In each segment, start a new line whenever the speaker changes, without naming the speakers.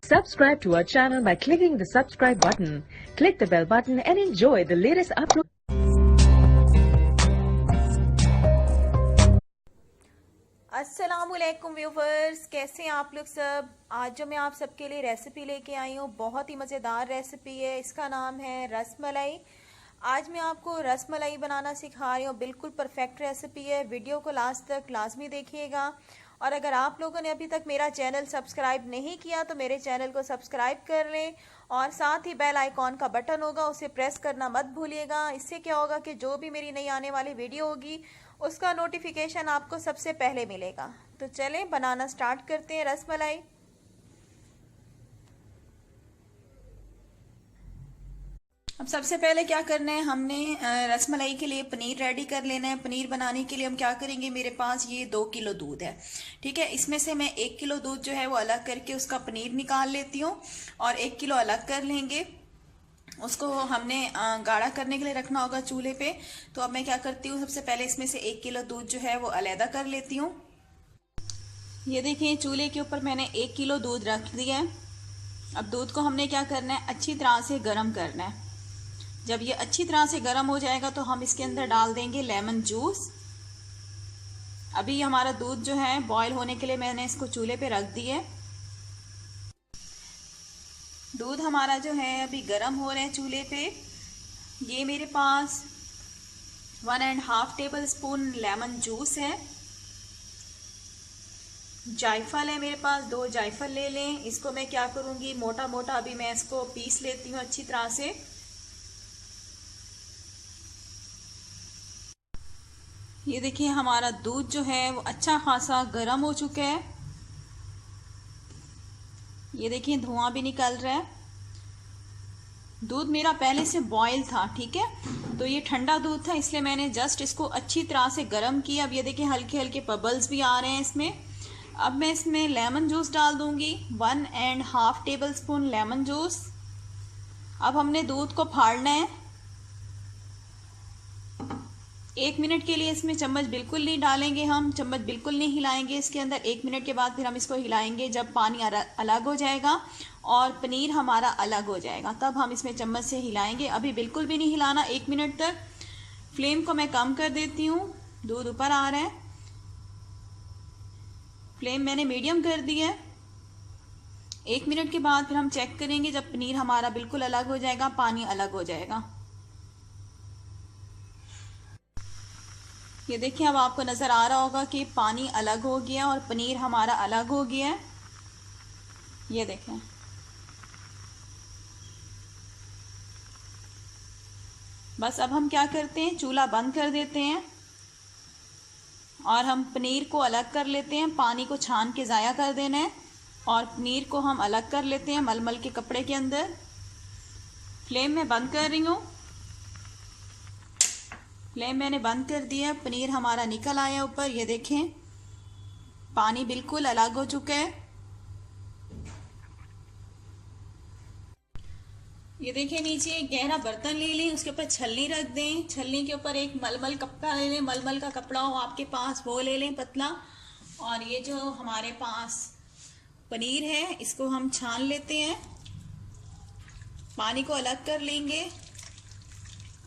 Subscribe to our channel by clicking the subscribe button. Click the bell button and enjoy the latest upload.
अस्सलामुअलैकुम viewers, कैसे हैं आप लोग सब। आज जो मैं आप सबके लिए रेसिपी लेके आई हूँ, बहुत ही मज़ेदार रेसिपी है। इसका नाम है रसमलाई। आज मैं आपको रसमलाई बनाना सिखा रही हूँ। बिल्कुल परफेक्ट रेसिपी है। वीडियो को लास्ट तक लाजमी देखिएगा। और अगर आप लोगों ने अभी तक मेरा चैनल सब्सक्राइब नहीं किया तो मेरे चैनल को सब्सक्राइब कर लें और साथ ही बेल आइकॉन का बटन होगा, उसे प्रेस करना मत भूलिएगा। इससे क्या होगा कि जो भी मेरी नई आने वाली वीडियो होगी उसका नोटिफिकेशन आपको सबसे पहले मिलेगा। तो चलें बनाना स्टार्ट करते हैं रसमलाई। अब सबसे पहले क्या करना है, हमने रसमलाई के लिए पनीर रेडी कर लेना है। पनीर बनाने के लिए हम क्या करेंगे, मेरे पास ये 2 किलो दूध है, ठीक है। इसमें से मैं 1 किलो दूध जो है वो अलग करके उसका पनीर निकाल लेती हूँ और 1 किलो अलग कर लेंगे। उसको हमने गाढ़ा करने के लिए रखना होगा चूल्हे पे। तो अब मैं क्या करती हूँ, सबसे पहले इसमें से 1 किलो दूध जो है वो अलहदा कर लेती हूँ। ये देखिए, चूल्हे के ऊपर मैंने 1 किलो दूध रख दिया है। अब दूध को हमने क्या करना है, अच्छी तरह से गर्म करना है। जब ये अच्छी तरह से गर्म हो जाएगा तो हम इसके अंदर डाल देंगे लेमन जूस। अभी हमारा दूध जो है बॉयल होने के लिए मैंने इसको चूल्हे पे रख दिया है। दूध हमारा जो है अभी गर्म हो रहा है चूल्हे पे। ये मेरे पास 1.5 टेबल स्पून लेमन जूस है। जायफल है मेरे पास, 2 जायफल ले लें। इसको मैं क्या करूँगी, मोटा मोटा अभी मैं इसको पीस लेती हूँ अच्छी तरह से। ये देखिए, हमारा दूध जो है वो अच्छा खासा गर्म हो चुका है। ये देखिए, धुआं भी निकल रहा है। दूध मेरा पहले से बॉयल था, ठीक है। तो ये ठंडा दूध था, इसलिए मैंने जस्ट इसको अच्छी तरह से गर्म किया। अब ये देखिए, हल्के हल्के बबल्स भी आ रहे हैं इसमें। अब मैं इसमें लेमन जूस डाल दूंगी, 1.5 टेबल स्पून लेमन जूस। अब हमने दूध को फाड़ना है। 1 मिनट के लिए इसमें चम्मच बिल्कुल नहीं डालेंगे, हम चम्मच बिल्कुल नहीं हिलाएंगे इसके अंदर। 1 मिनट के बाद फिर हम इसको हिलाएंगे। जब पानी अलग हो जाएगा और पनीर हमारा अलग हो जाएगा तब हम इसमें चम्मच से हिलाएंगे। अभी बिल्कुल भी नहीं हिलाना 1 मिनट तक। फ्लेम को मैं कम कर देती हूँ। दूध ऊपर आ रहा है, फ्लेम मैंने मीडियम कर दी है। 1 मिनट के बाद फिर हम चेक करेंगे। जब पनीर हमारा बिल्कुल अलग हो जाएगा, पानी अलग हो जाएगा। ये देखिए, अब आपको नज़र आ रहा होगा कि पानी अलग हो गया और पनीर हमारा अलग हो गया है। ये देखें, बस अब हम क्या करते हैं, चूल्हा बंद कर देते हैं और हम पनीर को अलग कर लेते हैं। पानी को छान के ज़ाया कर देना है और पनीर को हम अलग कर लेते हैं मलमल के कपड़े के अंदर। फ्लेम मैं बंद कर रही हूँ। फ्लेम मैंने बंद कर दिया। पनीर हमारा निकल आया ऊपर। ये देखें, पानी बिल्कुल अलग हो चुका है। ये देखिए, नीचे एक गहरा बर्तन ले लें, उसके ऊपर छलनी रख दें। छलनी के ऊपर एक मलमल कपड़ा ले लें। मलमल का कपड़ा हो आपके पास वो ले लें, पतला। और ये जो हमारे पास पनीर है इसको हम छान लेते हैं। पानी को अलग कर लेंगे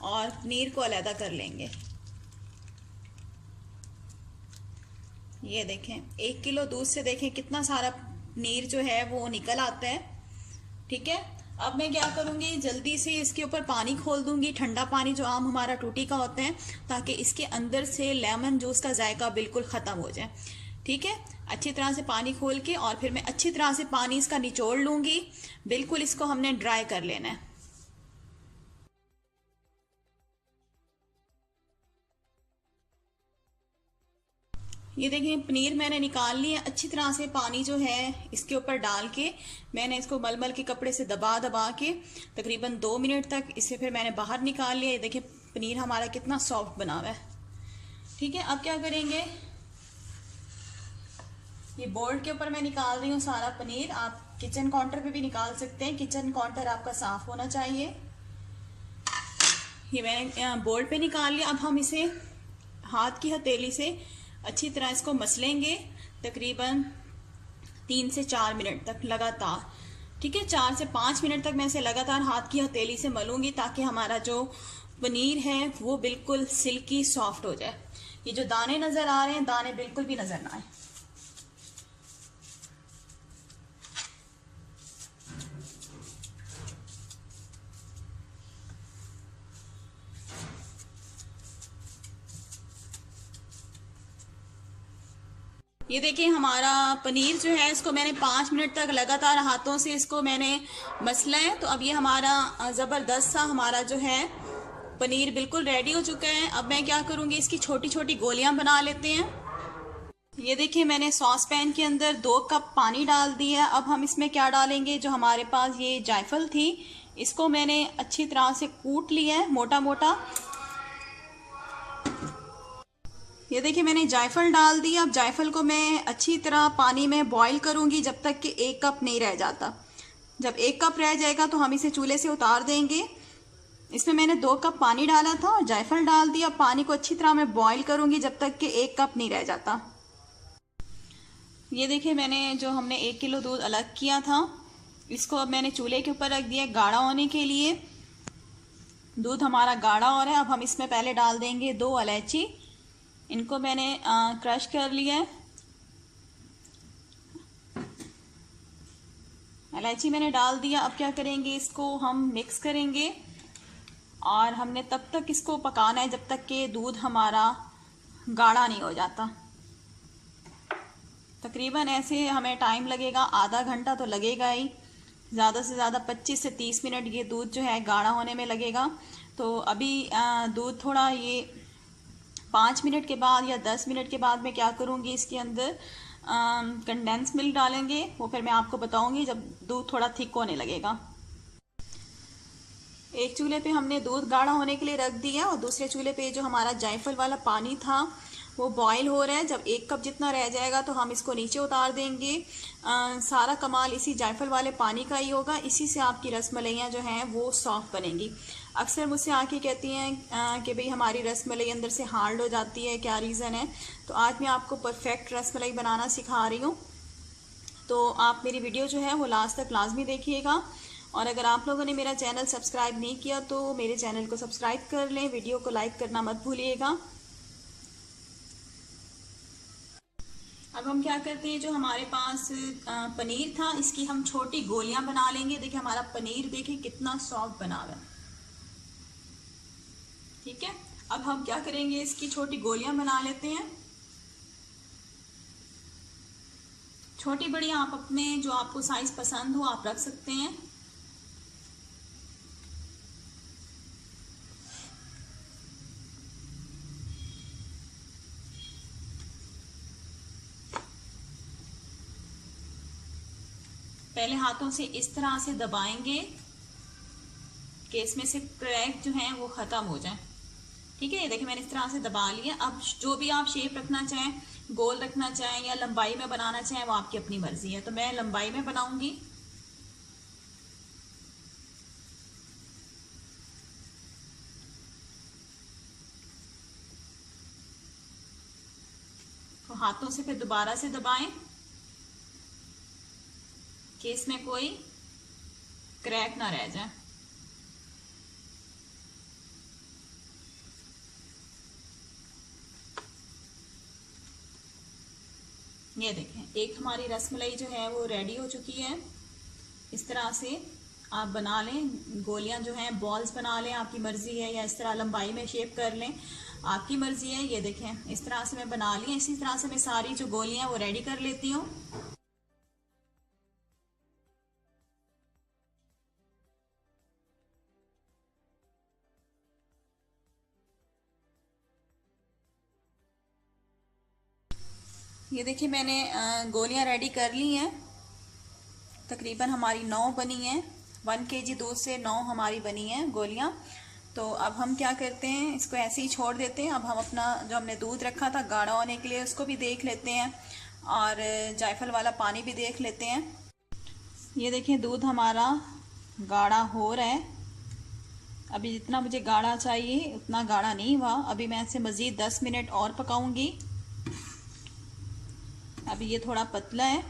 और पनीर को अलहदा कर लेंगे। ये देखें, 1 किलो दूध से देखें कितना सारा पनीर जो है वो निकल आता है, ठीक है। अब मैं क्या करूँगी, जल्दी से इसके ऊपर पानी खोल दूंगी, ठंडा पानी जो आम हमारा टूटी का होता है, ताकि इसके अंदर से लेमन जूस का जायका बिल्कुल ख़त्म हो जाए, ठीक है। अच्छी तरह से पानी खोल के और फिर मैं अच्छी तरह से पानी इसका निचोड़ लूँगी। बिल्कुल इसको हमने ड्राई कर लेना है। ये देखिए, पनीर मैंने निकाल लिया अच्छी तरह से। पानी जो है इसके ऊपर डाल के मैंने इसको मलमल के कपड़े से दबा दबा के तकरीबन 2 मिनट तक इसे फिर मैंने बाहर निकाल लिया। ये देखिए, पनीर हमारा कितना सॉफ्ट बना हुआ है, ठीक है। अब क्या करेंगे, ये बोर्ड के ऊपर मैं निकाल रही हूँ सारा पनीर। आप किचन काउंटर पे भी निकाल सकते हैं, किचन काउंटर आपका साफ होना चाहिए। ये मैंने बोर्ड पे निकाल लिया। अब हम इसे हाथ की हथेली से अच्छी तरह इसको मसलेंगे तकरीबन 3 से 4 मिनट तक लगातार। ठीक है, 4 से 5 मिनट तक मैं इसे लगातार हाथ की हथेली से मलूंगी ताकि हमारा जो पनीर है वो बिल्कुल सिल्की सॉफ्ट हो जाए। ये जो दाने नजर आ रहे हैं, दाने बिल्कुल भी नजर ना आए। ये देखिए हमारा पनीर जो है, इसको मैंने 5 मिनट तक लगातार हाथों से इसको मैंने मसला है। तो अब ये हमारा ज़बरदस्त सा हमारा जो है पनीर बिल्कुल रेडी हो चुका है। अब मैं क्या करूँगी, इसकी छोटी छोटी गोलियां बना लेते हैं। ये देखिए मैंने सॉस पैन के अंदर 2 कप पानी डाल दिया। अब हम इसमें क्या डालेंगे, जो हमारे पास ये जायफल थी, इसको मैंने अच्छी तरह से कूट लिया है मोटा मोटा। ये देखिए मैंने जायफल डाल दिया। अब जायफल को मैं अच्छी तरह पानी में बॉईल करूंगी जब तक कि 1 कप नहीं रह जाता। जब 1 कप रह जाएगा तो हम इसे चूल्हे से उतार देंगे। इसमें मैंने 2 कप पानी डाला था और जायफल डाल दिया। पानी को अच्छी तरह मैं बॉईल करूंगी जब तक कि 1 कप नहीं रह जाता। ये देखिए मैंने जो हमने 1 किलो दूध अलग किया था, इसको अब मैंने चूल्हे के ऊपर रख दिया गाढ़ा होने के लिए। दूध हमारा गाढ़ा हो रहा है। अब हम इसमें पहले डाल देंगे 2 इलायची। इनको मैंने क्रश कर लिया है। इलायची मैंने डाल दिया। अब क्या करेंगे, इसको हम मिक्स करेंगे और हमने तब तक इसको पकाना है जब तक कि दूध हमारा गाढ़ा नहीं हो जाता। तकरीबन ऐसे हमें टाइम लगेगा, आधा घंटा तो लगेगा ही, ज़्यादा से ज़्यादा 25 से 30 मिनट ये दूध जो है गाढ़ा होने में लगेगा। तो अभी दूध थोड़ा ये 5 मिनट के बाद या 10 मिनट के बाद मैं क्या करूँगी, इसके अंदर कंडेंस मिल्क डालेंगे। वो फिर मैं आपको बताऊँगी जब दूध थोड़ा थिक होने लगेगा। एक चूल्हे पे हमने दूध गाढ़ा होने के लिए रख दिया और दूसरे चूल्हे पे जो हमारा जायफल वाला पानी था वो बॉईल हो रहा है। जब 1 कप जितना रह जाएगा तो हम इसको नीचे उतार देंगे। सारा कमाल इसी जायफल वाले पानी का ही होगा। इसी से आपकी रसमलाइयाँ जो हैं वो सॉफ्ट बनेंगी। अक्सर मुझसे आके कहती हैं कि भाई हमारी रसमलाई अंदर से हार्ड हो जाती है, क्या रीज़न है। तो आज मैं आपको परफेक्ट रसमलाई बनाना सिखा रही हूँ। तो आप मेरी वीडियो जो है वो लास्ट तक लाजमी देखिएगा। और अगर आप लोगों ने मेरा चैनल सब्सक्राइब नहीं किया तो मेरे चैनल को सब्सक्राइब कर लें, वीडियो को लाइक करना मत भूलिएगा। अब हम क्या करते हैं, जो हमारे पास पनीर था इसकी हम छोटी गोलियां बना लेंगे। देखिए हमारा पनीर देखिए कितना सॉफ्ट बना हुआ है। ठीक है, अब हम क्या करेंगे, इसकी छोटी गोलियां बना लेते हैं। छोटी बड़ी आप अपने जो आपको साइज पसंद हो आप रख सकते हैं। पहले हाथों से इस तरह से दबाएंगे कि इसमें से क्रैक जो है वो खत्म हो जाए। ठीक है, ये देखिए मैंने इस तरह से दबा लिया। अब जो भी आप शेप रखना चाहें, गोल रखना चाहें या लंबाई में बनाना चाहें, वो आपकी अपनी मर्जी है। तो मैं लंबाई में बनाऊंगी। तो हाथों से फिर दोबारा से दबाएं कि इसमें कोई क्रैक ना रह जाए। ये देखें एक हमारी रसमलाई जो है वो रेडी हो चुकी है। इस तरह से आप बना लें, गोलियां जो हैं बॉल्स बना लें, आपकी मर्जी है, या इस तरह लंबाई में शेप कर लें, आपकी मर्जी है। ये देखें इस तरह से मैं बना ली। इसी तरह से मैं सारी जो गोलियां वो रेडी कर लेती हूँ। ये देखिए मैंने गोलियां रेडी कर ली हैं। तकरीबन हमारी 9 बनी हैं। 1 kg दूध से 9 हमारी बनी हैं गोलियां। तो अब हम क्या करते हैं, इसको ऐसे ही छोड़ देते हैं। अब हम अपना जो हमने दूध रखा था गाढ़ा होने के लिए उसको भी देख लेते हैं और जायफल वाला पानी भी देख लेते हैं। ये देखें दूध हमारा गाढ़ा हो रहा है। अभी जितना मुझे गाढ़ा चाहिए उतना गाढ़ा नहीं हुआ। अभी मैं इसे मज़ीद 10 मिनट और पकाऊंगी। अभी ये थोड़ा पतला है।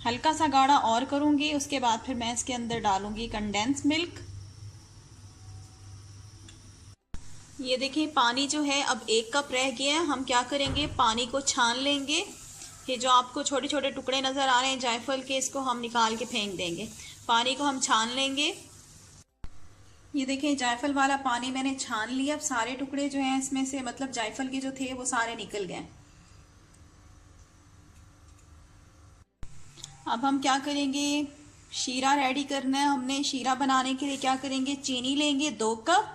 हल्का सा गाढ़ा और करूँगी, उसके बाद फिर मैं इसके अंदर डालूँगी कंडेंस मिल्क। ये देखिए पानी जो है अब 1 कप रह गया है। हम क्या करेंगे, पानी को छान लेंगे। ये जो आपको छोटे छोटे टुकड़े नज़र आ रहे हैं जायफल के, इसको हम निकाल के फेंक देंगे। पानी को हम छान लेंगे। ये देखिए जायफल वाला पानी मैंने छान लिया। अब सारे टुकड़े जो हैं इसमें से, मतलब जायफल के जो थे वो सारे निकल गए। अब हम क्या करेंगे, शीरा रेडी करना है हमने। शीरा बनाने के लिए क्या करेंगे, चीनी लेंगे 2 कप,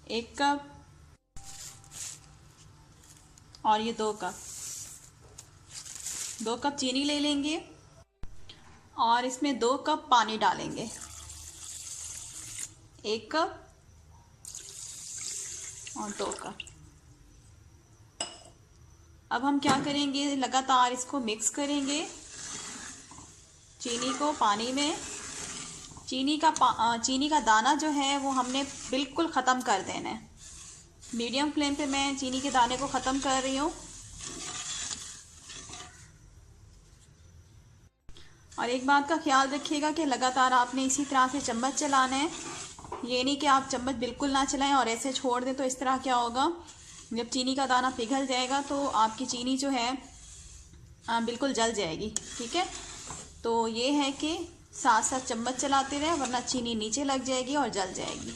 1 कप और ये 2 कप, 2 कप चीनी ले लेंगे और इसमें 2 कप पानी डालेंगे, 1 कप और 2 कप। अब हम क्या करेंगे, लगातार इसको मिक्स करेंगे चीनी को पानी में। चीनी का दाना जो है वो हमने बिल्कुल ख़त्म कर देना है। मीडियम फ्लेम पे मैं चीनी के दाने को ख़त्म कर रही हूँ। और एक बात का ख्याल रखिएगा कि लगातार आपने इसी तरह से चम्मच चलाना है। ये नहीं कि आप चम्मच बिल्कुल ना चलाएं और ऐसे छोड़ दें, तो इस तरह क्या होगा, जब चीनी का दाना पिघल जाएगा तो आपकी चीनी जो है बिल्कुल जल जाएगी। ठीक है, तो ये है कि साथ साथ चम्मच चलाते रहे, वरना चीनी नीचे लग जाएगी और जल जाएगी।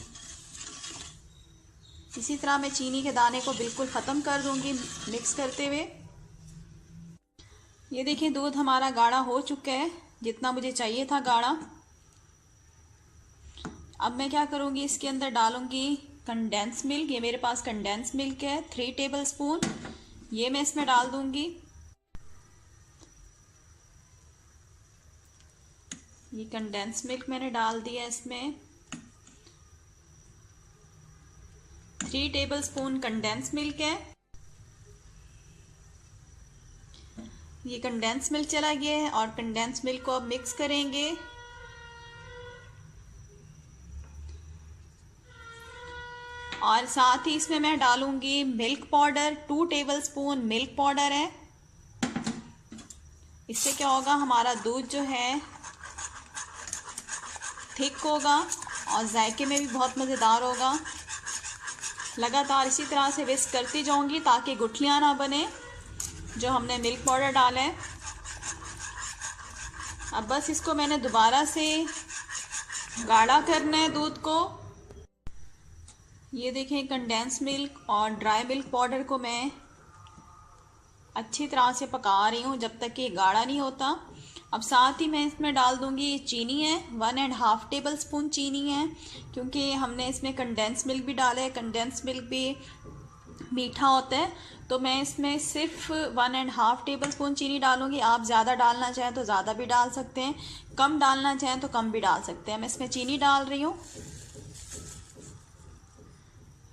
इसी तरह मैं चीनी के दाने को बिल्कुल ख़त्म कर दूंगी मिक्स करते हुए। ये देखिए दूध हमारा गाढ़ा हो चुका है, जितना मुझे चाहिए था गाढ़ा। अब मैं क्या करूँगी, इसके अंदर डालूँगी कंडेंस मिल्क। ये मेरे पास कंडेंस मिल्क है 3 टेबल स्पून, ये मैं इसमें डाल दूँगी। ये कंडेंस मिल्क मैंने डाल दिया इसमें। 3 टेबल स्पून कंडेंस मिल्क है। ये कंडेंस मिल्क चला गया है और कंडेंस मिल्क को अब मिक्स करेंगे। और साथ ही इसमें मैं डालूंगी milk powder, 2 table spoon milk powder है। इससे क्या होगा, हमारा दूध जो है थिक होगा और जायके में भी बहुत मज़ेदार होगा। लगातार इसी तरह से विस्क करती जाऊंगी ताकि गुठलियाँ ना बने जो हमने मिल्क पाउडर डाला है। अब बस इसको मैंने दोबारा से गाढ़ा करना है दूध को। ये देखें कंडेंस मिल्क और ड्राई मिल्क पाउडर को मैं अच्छी तरह से पका रही हूँ जब तक कि गाढ़ा नहीं होता। अब साथ ही मैं इसमें डाल दूंगी, ये चीनी है 1.5 टेबल स्पून चीनी है, क्योंकि हमने इसमें कंडेंस मिल्क भी डाला है। कंडेंस मिल्क भी मीठा होता है, तो मैं इसमें सिर्फ 1.5 टेबल स्पून चीनी डालूंगी। आप ज़्यादा डालना चाहें तो ज़्यादा भी डाल सकते हैं, कम डालना चाहें तो कम भी डाल सकते हैं। मैं इसमें चीनी डाल रही हूँ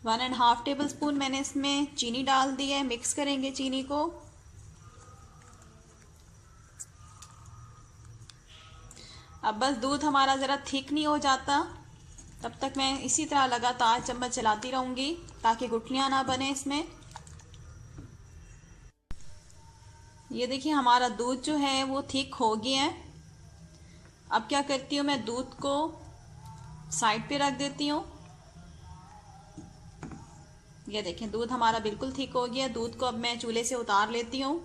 1.5 टेबल स्पून मैंने इसमें चीनी डाल दी है। मिक्स करेंगे चीनी को। अब बस दूध हमारा ज़रा थिक नहीं हो जाता तब तक मैं इसी तरह लगातार चम्मच चलाती रहूँगी ताकि गुठलियाँ ना बने इसमें। ये देखिए हमारा दूध जो है वो थिक हो गया है। अब क्या करती हूँ, मैं दूध को साइड पे रख देती हूँ। ये देखें दूध हमारा बिल्कुल थिक हो गया। दूध को अब मैं चूल्हे से उतार लेती हूँ।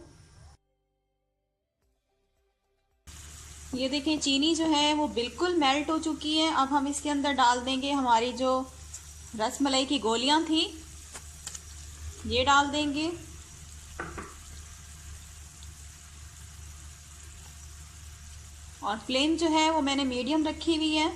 ये देखें चीनी जो है वो बिल्कुल मेल्ट हो चुकी है। अब हम इसके अंदर डाल देंगे हमारी जो रसमलाई की गोलियां थी, ये डाल देंगे। और फ्लेम जो है वो मैंने मीडियम रखी हुई है।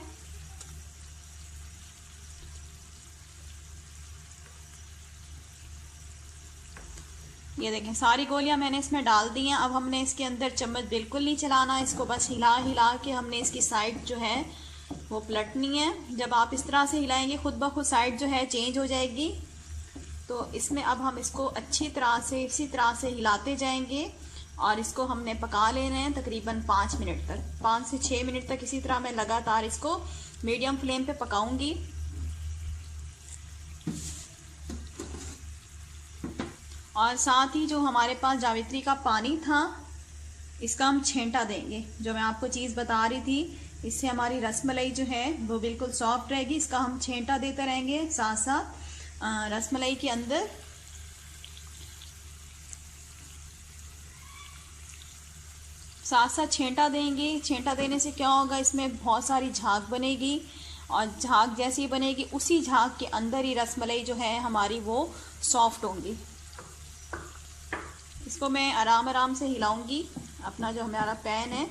ये देखें सारी गोलियां मैंने इसमें डाल दी हैं। अब हमने इसके अंदर चम्मच बिल्कुल नहीं चलाना, इसको बस हिला हिला के हमने इसकी साइड जो है वो पलटनी है। जब आप इस तरह से हिलाएंगे खुद ब खुद साइड जो है चेंज हो जाएगी। तो इसमें अब हम इसको अच्छी तरह से इसी तरह से हिलाते जाएंगे और इसको हमने पका लेना है तकरीबन 5 मिनट तक। 5 से 6 मिनट तक इसी तरह मैं लगातार इसको मीडियम फ्लेम पे पकाऊंगी। और साथ ही जो हमारे पास जावित्री का पानी था इसका हम छेंटा देंगे। जो मैं आपको चीज़ बता रही थी, इससे हमारी रसमलाई जो है वो बिल्कुल सॉफ्ट रहेगी। इसका हम छेंटा देते रहेंगे साथ साथ रसमलाई के अंदर। साथ साथ छेंटा देंगे। छेंटा देने से क्या होगा, इसमें बहुत सारी झाग बनेगी और झाग जैसी बनेगी उसी झाग के अंदर ही रसमलाई जो है हमारी वो सॉफ्ट होंगी। इसको मैं आराम आराम से हिलाऊंगी। अपना जो हमारा पैन है,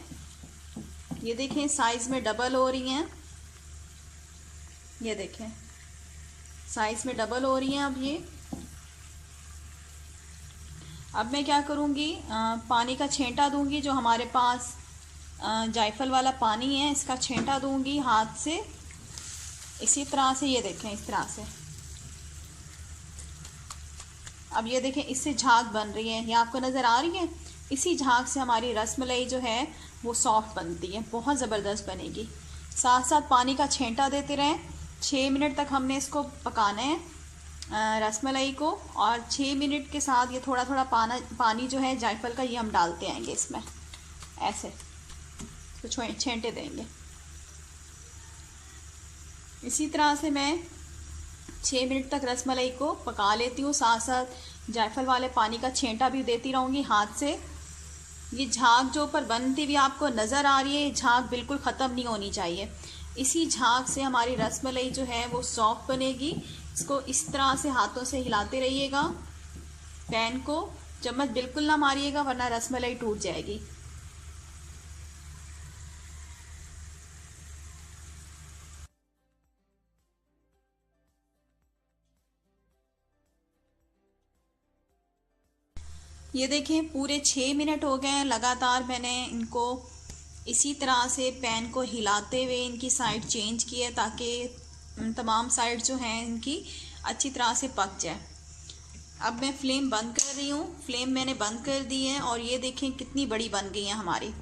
ये देखें साइज में डबल हो रही हैं। ये देखें साइज में डबल हो रही हैं अब ये। अब मैं क्या करूँगी, पानी का छेंटा दूंगी। जो हमारे पास जायफल वाला पानी है, इसका छेंटा दूंगी हाथ से इसी तरह से। ये देखें इस तरह से। अब ये देखें इससे झाग बन रही है, ये आपको नज़र आ रही है। इसी झाग से हमारी रसमलाई जो है वो सॉफ्ट बनती है, बहुत ज़बरदस्त बनेगी। साथ साथ पानी का छेंटा देते रहें। 6 मिनट तक हमने इसको पकाना है रसमलाई को। और 6 मिनट के साथ ये थोड़ा थोड़ा पानी जो है जायफल का, ये हम डालते आएंगे इसमें, ऐसे तो छेंटे देंगे। इसी तरह से मैं 6 मिनट तक रसमलाई को पका लेती हूँ। साथ साथ जायफल वाले पानी का छेंटा भी देती रहूँगी हाथ से। ये झाग जो ऊपर बनती हुई आपको नज़र आ रही है, झाग बिल्कुल ख़त्म नहीं होनी चाहिए। इसी झाग से हमारी रसमलाई जो है वो सॉफ्ट बनेगी। इसको इस तरह से हाथों से हिलाते रहिएगा। पैन को चम्मच बिल्कुल ना मारिएगा वरना रसमलाई टूट जाएगी। ये देखें पूरे 6 मिनट हो गए हैं। लगातार मैंने इनको इसी तरह से पैन को हिलाते हुए इनकी साइड चेंज की है ताकि तमाम साइड जो हैं इनकी अच्छी तरह से पक जाए। अब मैं फ्लेम बंद कर रही हूँ। फ्लेम मैंने बंद कर दी है और ये देखें कितनी बड़ी बन गई है हमारी।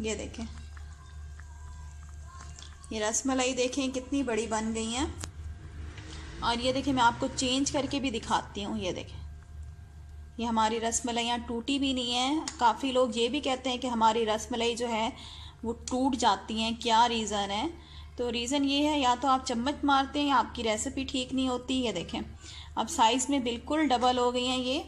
ये देखें ये रसमलाई देखें कितनी बड़ी बन गई हैं। और ये देखें मैं आपको चेंज करके भी दिखाती हूँ। ये देखें ये हमारी रसमलाइयाँ टूटी भी नहीं है। काफ़ी लोग ये भी कहते हैं कि हमारी रसमलाई जो है वो टूट जाती हैं, क्या रीज़न है? तो रीज़न ये है या तो आप चम्मच मारते हैं या आपकी रेसिपी ठीक नहीं होती। ये देखें अब साइज़ में बिल्कुल डबल हो गई हैं ये।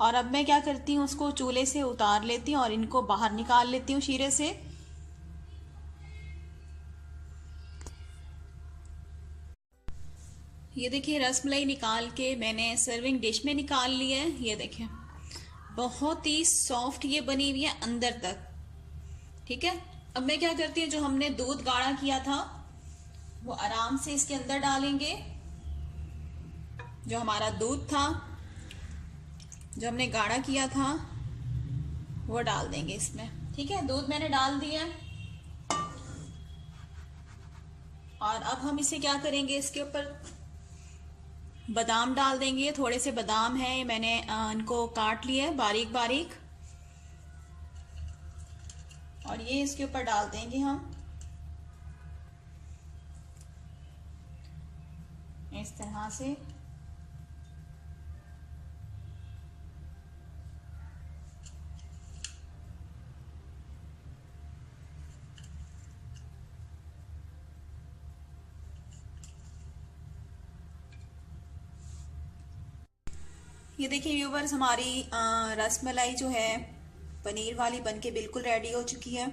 और अब मैं क्या करती हूँ, उसको चूल्हे से उतार लेती हूँ और इनको बाहर निकाल लेती हूँ शीरे से। ये देखिए रसमलाई निकाल के मैंने सर्विंग डिश में निकाल ली है। ये देखें बहुत ही सॉफ्ट ये बनी हुई है अंदर तक। ठीक है, अब मैं क्या करती हूँ, जो हमने दूध गाढ़ा किया था वो आराम से इसके अंदर डालेंगे। जो हमारा दूध था जो हमने गाढ़ा किया था वो डाल देंगे इसमें। ठीक है, दूध मैंने डाल दिया। और अब हम इसे क्या करेंगे, इसके ऊपर बादाम डाल देंगे। थोड़े से बादाम है, मैंने इनको काट लिया है बारीक बारीक और ये इसके ऊपर डाल देंगे हम इस तरह से। ये देखिए व्यूवर्स हमारी रसमलाई जो है पनीर वाली बनके बिल्कुल रेडी हो चुकी है।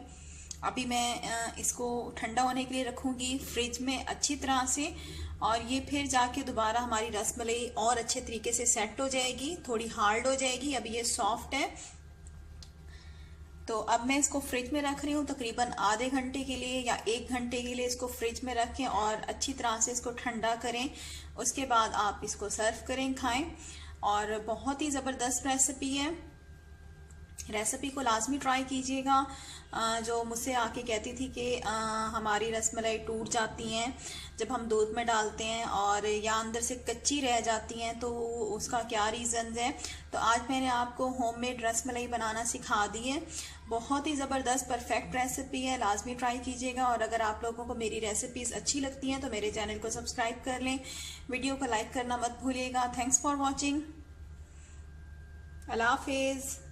अभी मैं इसको ठंडा होने के लिए रखूँगी फ्रिज में अच्छी तरह से और ये फिर जाके दोबारा हमारी रसमलाई और अच्छे तरीके से सेट हो जाएगी, थोड़ी हार्ड हो जाएगी। अभी ये सॉफ्ट है तो अब मैं इसको फ्रिज में रख रही हूँ तकरीबन आधे घंटे के लिए या 1 घंटे के लिए। इसको फ्रिज में रखें और अच्छी तरह से इसको ठंडा करें, उसके बाद आप इसको सर्व करें, खाएं। और बहुत ही ज़बरदस्त रेसिपी है। रेसिपी को लाजमी ट्राई कीजिएगा। जो मुझसे आके कहती थी कि हमारी रसमलाई टूट जाती हैं जब हम दूध में डालते हैं और या अंदर से कच्ची रह जाती हैं, तो उसका क्या रीज़न है। तो आज मैंने आपको होममेड रसमलाई बनाना सिखा दी है। बहुत ही ज़बरदस्त परफेक्ट रेसिपी है, लाजमी ट्राई कीजिएगा। और अगर आप लोगों को मेरी रेसिपीज़ अच्छी लगती हैं तो मेरे चैनल को सब्सक्राइब कर लें, वीडियो को लाइक करना मत भूलिएगा। Thanks for watching. अल्लाह हाफिज़।